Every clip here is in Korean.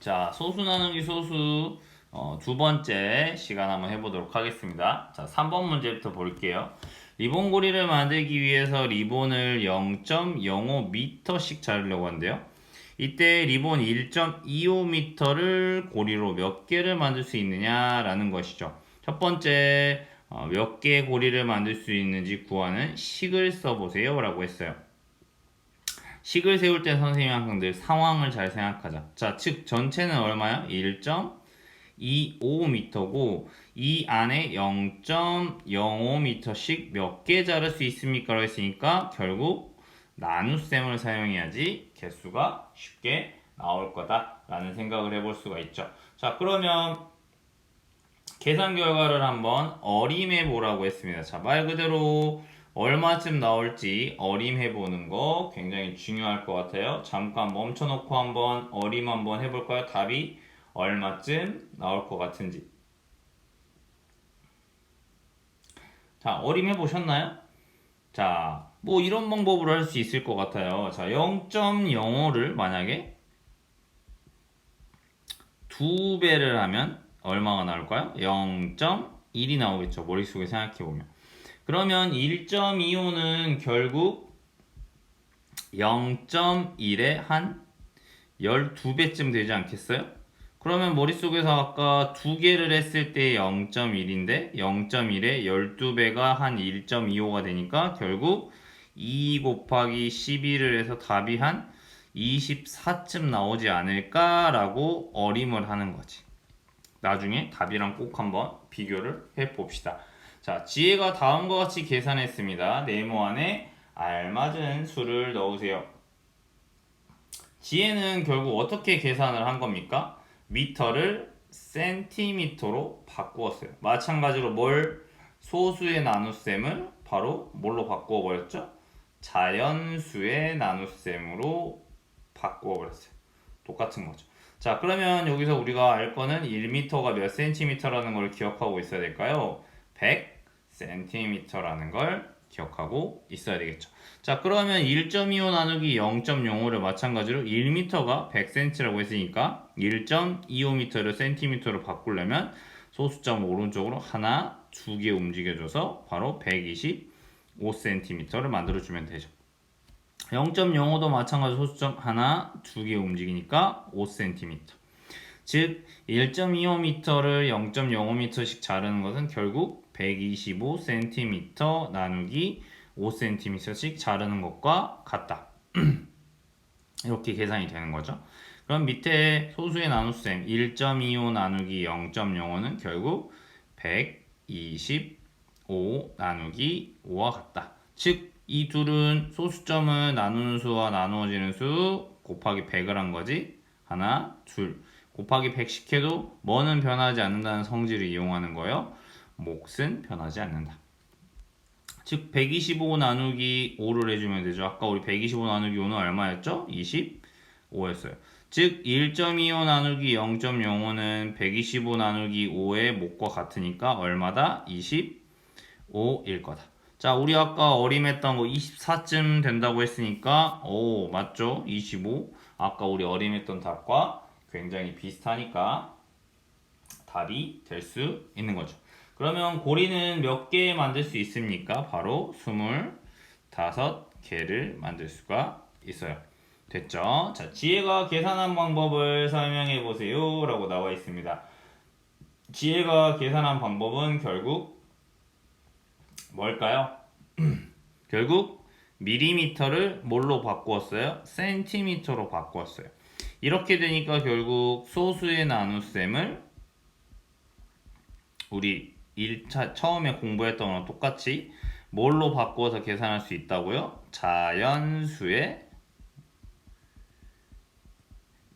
자, 소수 나누기 소수 두 번째 시간 한번 해보도록 하겠습니다. 자, 3번 문제부터 볼게요. 리본고리를 만들기 위해서 리본을 0.05m씩 자르려고 하는데요. 이때 리본 1.25m를 고리로 몇 개를 만들 수 있느냐라는 것이죠. 첫 번째, 몇 개의 고리를 만들 수 있는지 구하는 식을 써보세요 라고 했어요. 식을 세울 때 선생님이 항상 늘 상황을 잘 생각하자. 자, 즉 전체는 얼마야? 1.25m고 이 안에 0.05m씩 몇 개 자를 수 있습니까? 라고 했으니까 결국 나눗셈을 사용해야지 개수가 쉽게 나올 거다라는 생각을 해볼 수가 있죠. 자, 그러면 계산 결과를 한번 어림해 보라고 했습니다. 자, 말 그대로 얼마쯤 나올지 어림해 보는 거 굉장히 중요할 것 같아요. 잠깐 멈춰놓고 한번 어림 한번 해볼까요? 답이 얼마쯤 나올 것 같은지. 자, 어림 해보셨나요? 자, 뭐 이런 방법으로 할 수 있을 것 같아요. 자, 0.05를 만약에 2배를 하면 얼마가 나올까요? 0.1이 나오겠죠. 머릿속에 생각해보면. 그러면 1.25는 결국 0.1의 한 12배쯤 되지 않겠어요? 그러면 머릿속에서 아까 두 개를 했을 때 0.1인데 0.1에 12배가 한 1.25가 되니까 결국 2 곱하기 12를 해서 답이 한 24쯤 나오지 않을까라고 어림을 하는 거지. 나중에 답이랑 꼭 한번 비교를 해봅시다. 자, 지혜가 다음과 같이 계산했습니다. 네모 안에 알맞은 수를 넣으세요. 지혜는 결국 어떻게 계산을 한 겁니까? 미터를 센티미터로 바꾸었어요. 마찬가지로 소수의 나눗셈을 바로 뭘로 바꾸어 버렸죠? 자연수의 나눗셈으로 바꾸어 버렸어요. 똑같은 거죠. 자, 그러면 여기서 우리가 알 거는 1m가 몇 cm라는 걸 기억하고 있어야 될까요? 100cm라는 걸 기억하고 있어야 되겠죠. 자, 그러면 1.25 나누기 0.05를 마찬가지로 1m가 100cm라고 했으니까 1.25m를 cm로 바꾸려면 소수점 오른쪽으로 하나, 두 개 움직여줘서 바로 125cm를 만들어주면 되죠. 0.05도 마찬가지로 소수점 하나, 두 개 움직이니까 5cm. 즉 1.25m를 0.05m씩 자르는 것은 결국 125cm 나누기 5cm씩 자르는 것과 같다. 이렇게 계산이 되는 거죠. 그럼 밑에 소수의 나눗셈 1.25 나누기 0.05는 결국 125 나누기 5와 같다. 즉 이 둘은 소수점을 나누는 수와 나누어지는 수 곱하기 100을 한 거지. 하나, 둘. 곱하기 100씩 해도 뭐는 변하지 않는다는 성질을 이용하는 거예요. 몫은 변하지 않는다. 즉 125 나누기 5를 해주면 되죠. 아까 우리 125 나누기 5는 얼마였죠? 25였어요. 즉 1.25 나누기 0.05는 125 나누기 5의 몫과 같으니까 얼마다? 25일 거다. 자, 우리 아까 어림했던 거 24쯤 된다고 했으니까 오, 맞죠? 25. 아까 우리 어림했던 답과 굉장히 비슷하니까 답이 될 수 있는 거죠. 그러면 고리는 몇 개 만들 수 있습니까? 바로 25개를 만들 수가 있어요. 됐죠? 자, 지혜가 계산한 방법을 설명해 보세요 라고 나와 있습니다. 지혜가 계산한 방법은 결국 뭘까요? 결국 밀리미터를 뭘로 바꾸었어요? 센티미터로 바꾸었어요. 이렇게 되니까 결국 소수의 나눗셈을 우리 1차 처음에 공부했던 거랑 똑같이 뭘로 바꾸어서 계산할 수 있다고요? 자연수의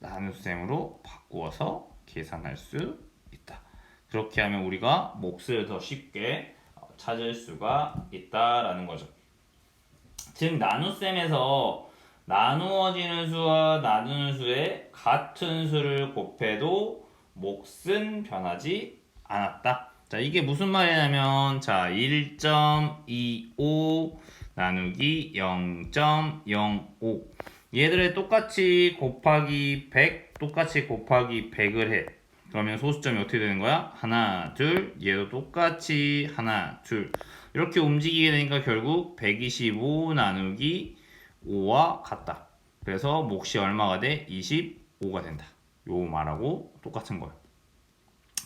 나눗셈으로 바꾸어서 계산할 수 있다. 그렇게 하면 우리가 몫을 더 쉽게 찾을 수가 있다라는 거죠. 즉 나눗셈에서 나누어지는 수와 나누는 수의 같은 수를 곱해도 몫은 변하지 않았다. 자, 이게 무슨 말이냐면 자, 1.25 나누기 0.05 얘들을 똑같이 곱하기 100 똑같이 곱하기 100을 해. 그러면 소수점이 어떻게 되는 거야? 하나, 둘, 얘도 똑같이 하나, 둘. 이렇게 움직이게 되니까 결국 125 나누기 5와 같다. 그래서 몫이 얼마가 돼? 25가 된다. 요 말하고 똑같은 거예요.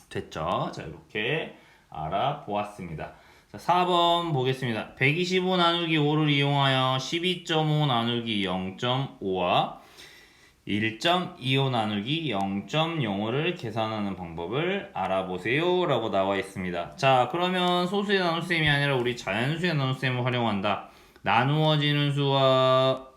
됐죠? 자, 이렇게 알아보았습니다. 자, 4번 보겠습니다. 125 나누기 5를 이용하여 12.5 나누기 0.5와 1.25 나누기 0.05를 계산하는 방법을 알아보세요 라고 나와 있습니다. 자, 그러면 소수의 나눗셈이 아니라 우리 자연수의 나눗셈을 활용한다. 나누어지는 수와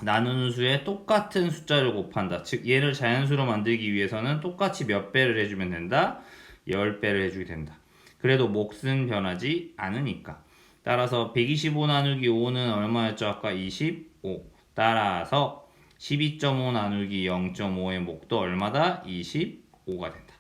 나누는 수에 똑같은 숫자를 곱한다. 즉 얘를 자연수로 만들기 위해서는 똑같이 몇 배를 해주면 된다? 10배를 해주게 된다. 그래도 몫은 변하지 않으니까. 따라서 125 나누기 5는 얼마였죠? 아까 25. 따라서 12.5 나누기 0.5의 몫도 얼마다? 25가 된다.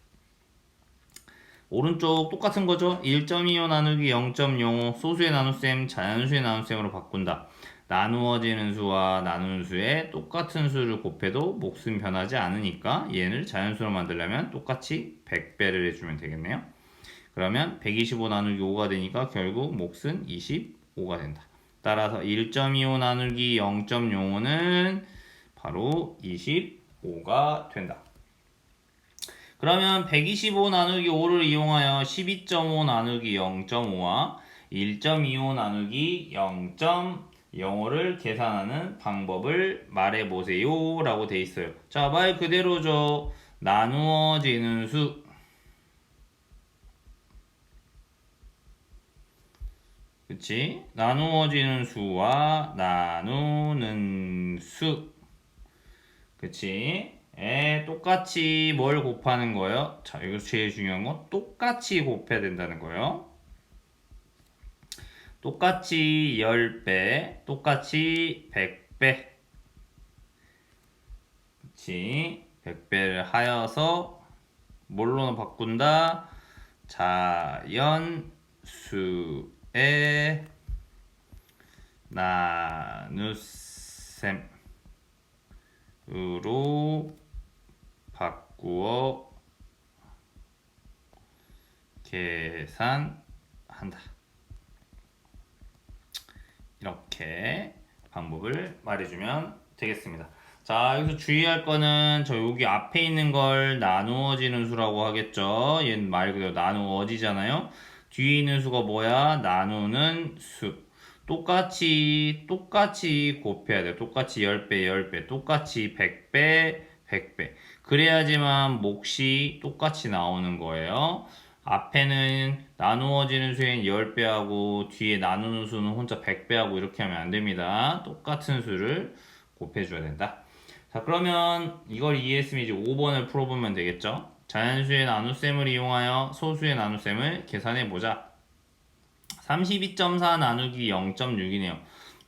오른쪽 똑같은 거죠? 1.25 나누기 0.05 소수의 나눗셈 자연수의 나눗셈으로 바꾼다. 나누어지는 수와 나누는 수에 똑같은 수를 곱해도 몫은 변하지 않으니까 얘를 자연수로 만들려면 똑같이 100배를 해주면 되겠네요. 그러면 125 나누기 5가 되니까 결국 몫은 25가 된다. 따라서 1.25 나누기 0.05는 바로 25가 된다. 그러면 125 나누기 5를 이용하여 12.5 나누기 0.5와 1.25 나누기 0.05를 계산하는 방법을 말해보세요 라고 돼 있어요. 자, 말 그대로죠. 나누어지는 수 그치? 나누어지는 수와 나누는 수 그치? 똑같이 뭘 곱하는 거예요? 자, 이거 제일 중요한 건 똑같이 곱해야 된다는 거예요. 똑같이 10배, 똑같이 100배. 그치? 100배를 하여서 뭘로 바꾼다? 자연수의 나눗셈으로 바꾸어 계산한다. 이렇게 방법을 말해주면 되겠습니다. 자, 여기서 주의할 거는 저 여기 앞에 있는 걸 나누어지는 수라고 하겠죠. 얘는 말 그대로 나누어지잖아요. 뒤에 있는 수가 뭐야? 나누는 수. 똑같이 곱해야 돼. 똑같이 10배, 10배, 똑같이 100배, 100배. 그래야지만 몫이 똑같이 나오는 거예요. 앞에는 나누어지는 수엔 10배 하고 뒤에 나누는 수는 혼자 100배 하고 이렇게 하면 안 됩니다. 똑같은 수를 곱해줘야 된다. 자, 그러면 이걸 이해했으면 이제 5번을 풀어보면 되겠죠. 자연수의 나눗셈을 이용하여 소수의 나눗셈을 계산해보자. 32.4 나누기 0.6이네요.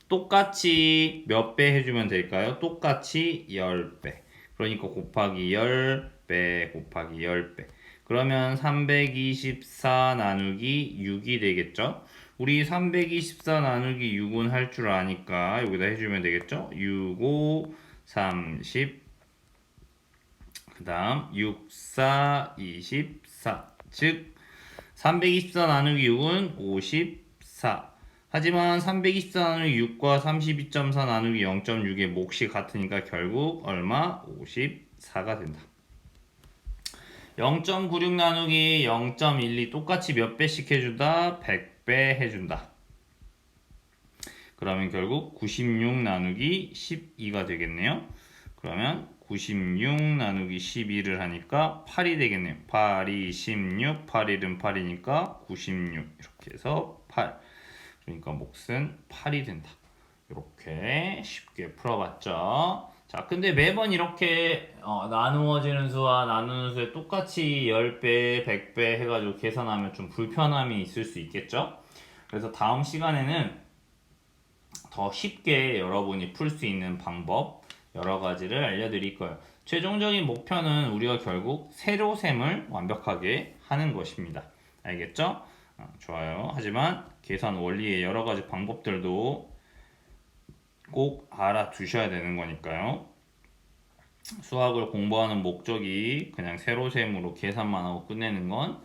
똑같이 몇 배 해주면 될까요? 똑같이 10배. 그러니까 곱하기 10배 곱하기 10배. 그러면 324 나누기 6이 되겠죠? 우리 324 나누기 6은 할 줄 아니까 여기다 해주면 되겠죠? 6, 5, 30. 그 다음 6, 4, 24. 즉 324 나누기 6은 54. 하지만 324 나누기 6과 32.4 나누기 0.6의 몫이 같으니까 결국 얼마? 54가 된다. 0.96 나누기 0.12 똑같이 몇 배씩 해준다? 100배 해준다. 그러면 결국 96 나누기 12가 되겠네요. 그러면 96 나누기 12를 하니까 8이 되겠네요. 8이 16, 8일은 8이니까 96 이렇게 해서 8. 그러니까 몫은 8이 된다. 이렇게 쉽게 풀어봤죠. 자, 근데 매번 이렇게 나누어지는 수와 나누는 수에 똑같이 10배, 100배 해가지고 계산하면 좀 불편함이 있을 수 있겠죠? 그래서 다음 시간에는 더 쉽게 여러분이 풀 수 있는 방법 여러 가지를 알려드릴 거예요. 최종적인 목표는 우리가 결국 세로셈을 완벽하게 하는 것입니다. 알겠죠? 좋아요. 하지만 계산 원리의 여러 가지 방법들도 꼭 알아두셔야 되는 거니까요. 수학을 공부하는 목적이 그냥 세로셈으로 계산만 하고 끝내는 건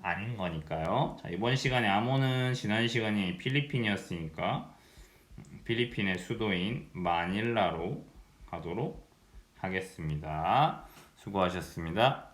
아닌 거니까요. 자, 이번 시간에 암호는 지난 시간이 필리핀이었으니까 필리핀의 수도인 마닐라로 가도록 하겠습니다. 수고하셨습니다.